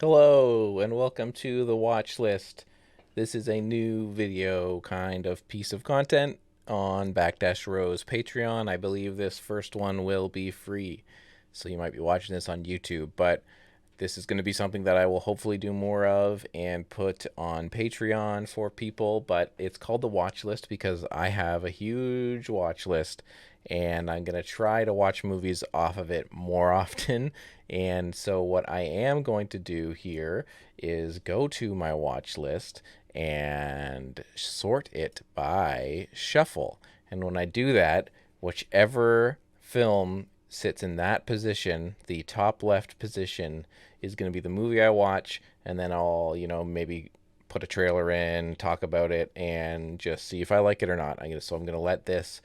Hello and welcome to the watch list. This is a new video kind of piece of content on Backdash Row's Patreon. I believe this first one will be free, so you might be watching this on YouTube, but this is going to be something that I will hopefully do more of and put on Patreon for people. But it's called the watch list because I have a huge watch list and I'm going to try to watch movies off of it more often. And so, what I am going to do here is go to my watch list and sort it by shuffle. And when I do that, whichever film sits in that position, the top left position, is going to be the movie I watch, and then I'll, maybe put a trailer in, talk about it, and just see if I like it or not. So I'm going to let this,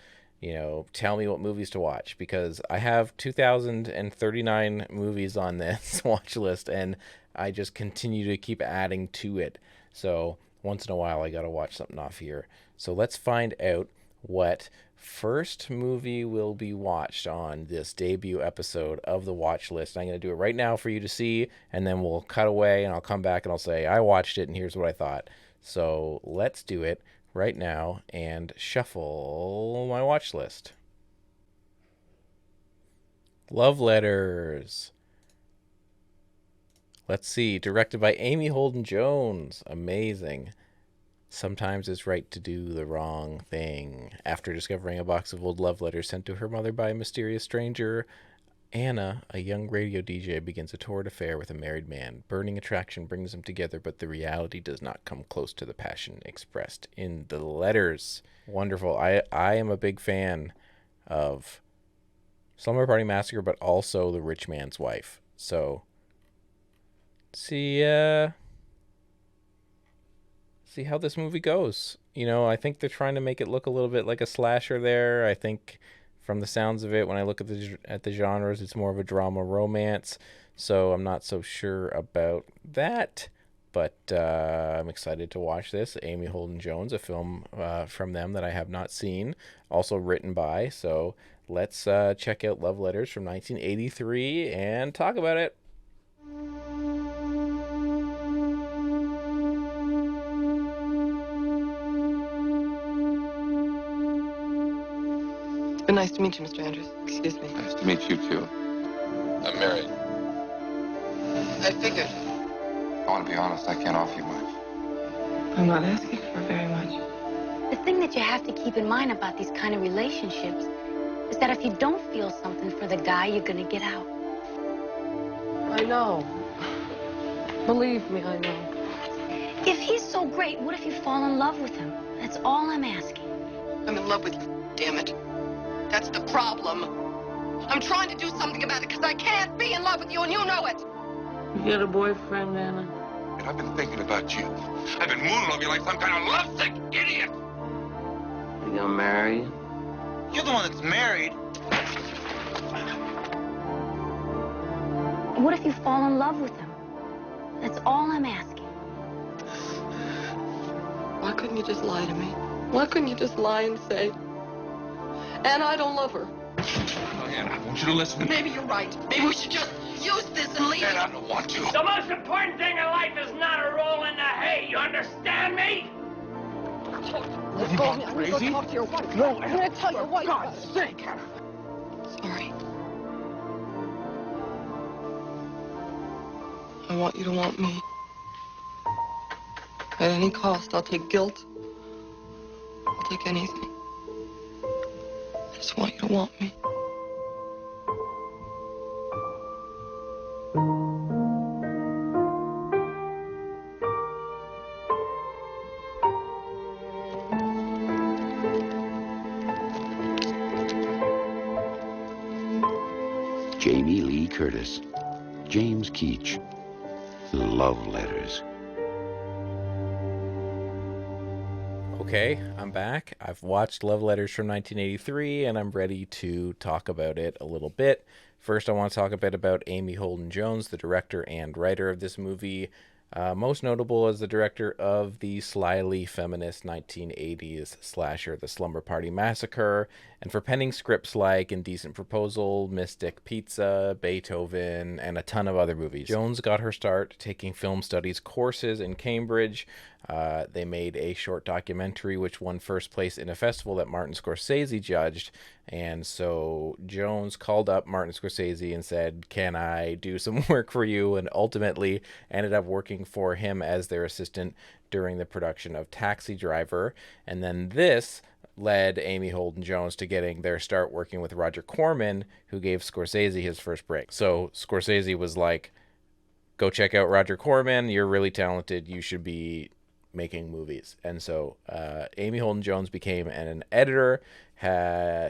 tell me what movies to watch, because I have 2,039 movies on this watch list, and I just continue to keep adding to it. So once in a while, I got to watch something off here. So let's find out what first movie will be watched on this debut episode of the watch list. I'm going to do it right now for you to see, and then we'll cut away and I'll come back and I'll say I watched it and here's what I thought. So let's do it right now and shuffle my watch list. Love Letters. Let's see, directed by Amy Holden Jones. Amazing. Sometimes it's right to do the wrong thing. After discovering a box of old love letters sent to her mother by a mysterious stranger, Anna, a young radio DJ, begins a torrid affair with a married man. Burning attraction brings them together, but the reality does not come close to the passion expressed in the letters. Wonderful. I am a big fan of Slumber Party Massacre, but also The Rich Man's Wife. So, see how this movie goes. I think they're trying to make it look a little bit like a slasher there. I think from the sounds of it, when I look at the genres, it's more of a drama romance. So I'm not so sure about that. But I'm excited to watch this. Amy Holden Jones, a film from them that I have not seen, also written by. So let's check out Love Letters from 1983 and talk about it. Nice to meet you, Mr. Andrews. Excuse me. Nice to meet you, too. I'm married. I figured. I want to be honest, I can't offer you much. I'm not asking for very much. The thing that you have to keep in mind about these kind of relationships is that if you don't feel something for the guy, you're gonna get out. I know. Believe me, I know. If he's so great, what if you fall in love with him? That's all I'm asking. I'm in love with you, damn it. That's the problem. I'm trying to do something about it because I can't be in love with you and you know it. You got a boyfriend, Anna? And I've been thinking about you. I've been mooning over you like some kind of lovesick idiot. You gonna marry you? You're the one that's married. What if you fall in love with him? That's all I'm asking. Why couldn't you just lie to me? Why couldn't you just lie and say, Anna, I don't love her? Oh, Anna, I want you to listen. Maybe you're right. Maybe we should just use this and leave Anna, I it. don't want to. The most important thing in life is not a roll in the hay, you understand me? Let go of me. I'm gonna go talk to your wife. No, I'm gonna tell your wife. For God's sake, Anna. Sorry. I want you to want me. At any cost, I'll take guilt. I'll take anything. I just want you to want me. Jamie Lee Curtis, James Keach, Love Letters. Okay, I'm back. I've watched Love Letters from 1983, and I'm ready to talk about it a little bit. First, I want to talk a bit about Amy Holden Jones, the director and writer of this movie. Most notable as the director of the slyly feminist 1980s slasher The Slumber Party Massacre, and for penning scripts like Indecent Proposal, Mystic Pizza, Beethoven, and a ton of other movies. Jones got her start taking film studies courses in Cambridge. They made a short documentary which won first place in a festival that Martin Scorsese judged. And so Jones called up Martin Scorsese and said, "Can I do some work for you?" And ultimately ended up working for him as their assistant during the production of Taxi Driver. And then this led Amy Holden Jones to getting their start working with Roger Corman, who gave Scorsese his first break. So Scorsese was like, "Go check out Roger Corman. You're really talented. You should be making movies." And so Amy Holden Jones became an editor.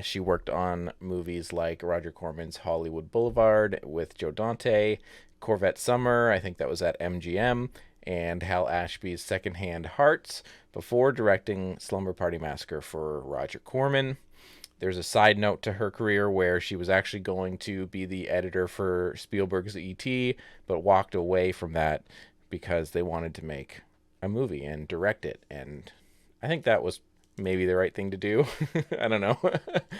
She worked on movies like Roger Corman's Hollywood Boulevard with Joe Dante, Corvette Summer, I think that was at MGM, and Hal Ashby's Secondhand Hearts, before directing Slumber Party Massacre for Roger Corman. There's a side note to her career where she was actually going to be the editor for Spielberg's E.T., but walked away from that because they wanted to make a movie and direct it. And I think that was maybe the right thing to do. I don't know.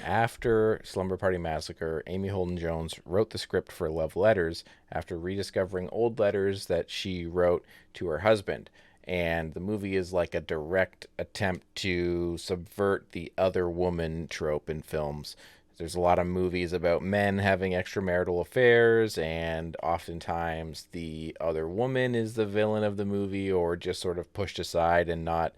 After Slumber Party Massacre, Amy Holden Jones wrote the script for Love Letters after rediscovering old letters that she wrote to her husband. And the movie is like a direct attempt to subvert the other woman trope in films. There's a lot of movies about men having extramarital affairs, and oftentimes the other woman is the villain of the movie, or just sort of pushed aside and not,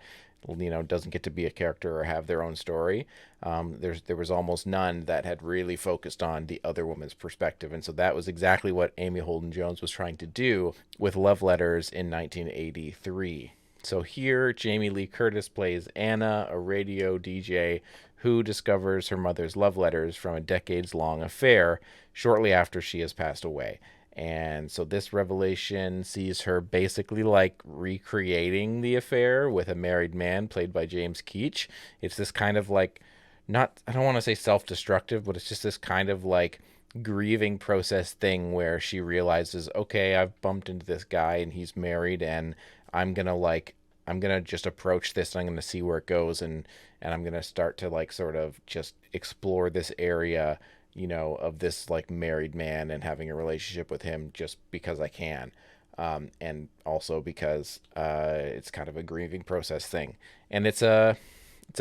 doesn't get to be a character or have their own story. There was almost none that had really focused on the other woman's perspective. And so that was exactly what Amy Holden Jones was trying to do with Love Letters in 1983. So here, Jamie Lee Curtis plays Anna, a radio DJ who discovers her mother's love letters from a decades-long affair shortly after she has passed away. And so this revelation sees her basically like recreating the affair with a married man played by James Keach. It's this kind of like, I don't want to say self-destructive, but it's just this kind of like grieving process thing where she realizes, okay, I've bumped into this guy and he's married, and I'm going to just approach this, and I'm going to see where it goes. And I'm going to start to like sort of just explore this area, of this like married man and having a relationship with him just because I can. And also because it's kind of a grieving process thing. And it's a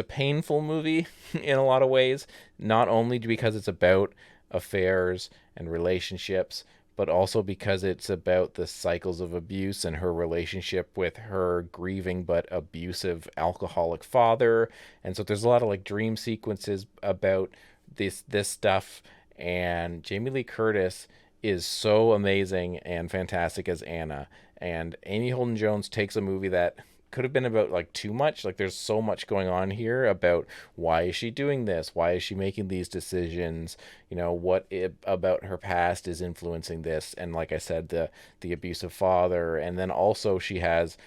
painful movie in a lot of ways, not only because it's about affairs and relationships, but also because it's about the cycles of abuse and her relationship with her grieving but abusive alcoholic father. And so there's a lot of like dream sequences about this stuff. And Jamie Lee Curtis is so amazing and fantastic as Anna. And Amy Holden Jones takes a movie that could have been about like too much. Like there's so much going on here about why is she doing this? Why is she making these decisions? What about her past is influencing this? And like I said, the abusive father. And then also she has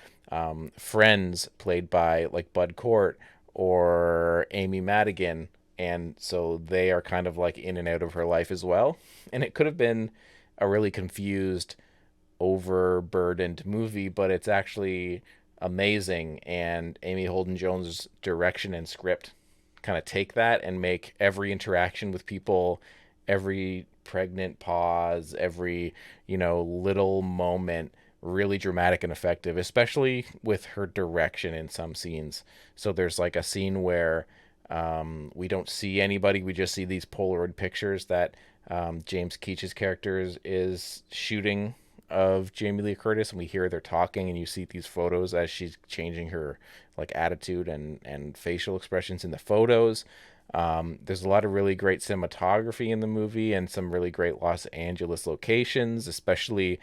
friends played by like Bud Cort or Amy Madigan. And so they are kind of like in and out of her life as well. And it could have been a really confused, overburdened movie, but it's actually amazing. And Amy Holden Jones' direction and script kind of take that and make every interaction with people, every pregnant pause, every, little moment really dramatic and effective, especially with her direction in some scenes. So there's like a scene where we don't see anybody. We just see these Polaroid pictures that James Keach's character is shooting of Jamie Lee Curtis, and we hear they're talking, and you see these photos as she's changing her like attitude and facial expressions in the photos. There's a lot of really great cinematography in the movie and some really great Los Angeles locations, especially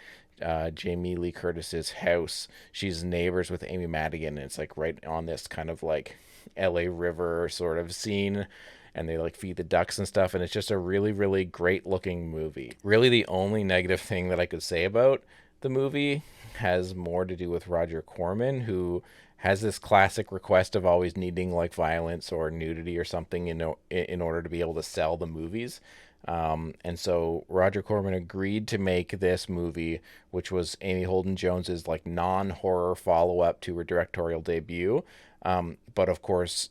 Jamie Lee Curtis's house. She's neighbors with Amy Madigan, and it's like right on this kind of like LA River sort of scene, and they like feed the ducks and stuff, and it's just a really, really great looking movie. Really the only negative thing that I could say about the movie has more to do with Roger Corman, who has this classic request of always needing like violence or nudity or something in order to be able to sell the movies. And so Roger Corman agreed to make this movie, which was Amy Holden Jones's like non-horror follow-up to her directorial debut. But of course,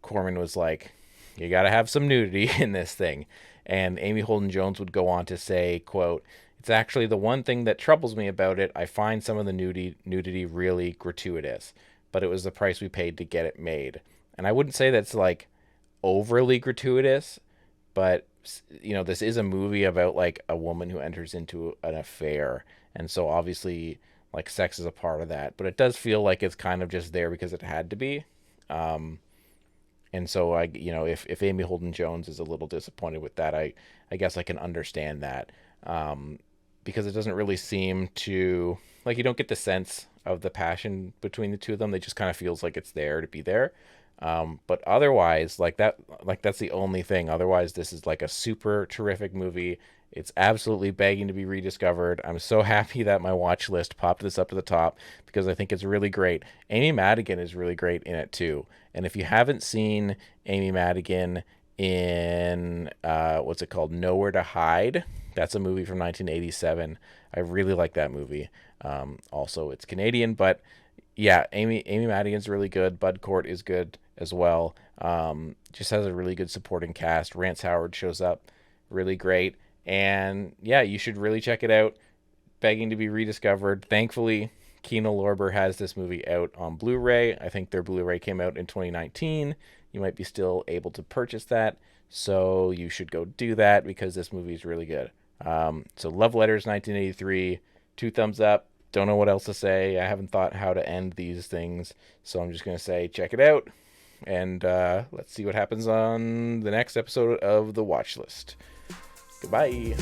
Corman was like, you got to have some nudity in this thing. And Amy Holden Jones would go on to say, quote, "It's actually the one thing that troubles me about it. I find some of the nudity really gratuitous, but it was the price we paid to get it made." And I wouldn't say that's like overly gratuitous, but you know, this is a movie about like a woman who enters into an affair. And so obviously like sex is a part of that, but it does feel like it's kind of just there because it had to be. And so if Amy Holden Jones is a little disappointed with that, I guess I can understand that. Because it doesn't really seem to, like, you don't get the sense of the passion between the two of them. They just kind of feels like it's there to be there. But otherwise, that's the only thing. Otherwise, this is like a super terrific movie. It's absolutely begging to be rediscovered. I'm so happy that my watch list popped this up to the top because I think it's really great. Amy Madigan is really great in it too. And if you haven't seen Amy Madigan in what's it called, Nowhere to Hide, that's a movie from 1987. I really like that movie. Also, it's Canadian, but yeah, Amy Madigan's really good. Bud Cort is good as well. Just has a really good supporting cast. Rance Howard shows up, really great. And yeah, you should really check it out. Begging to be rediscovered. Thankfully, Kino Lorber has this movie out on Blu-ray. I think their Blu-ray came out in 2019. You might be still able to purchase that, so you should go do that because this movie is really good. So Love Letters 1983, 2 thumbs up. Don't know what else to say. I haven't thought how to end these things, so I'm just going to say check it out. And let's see what happens on the next episode of The Watchlist. Goodbye.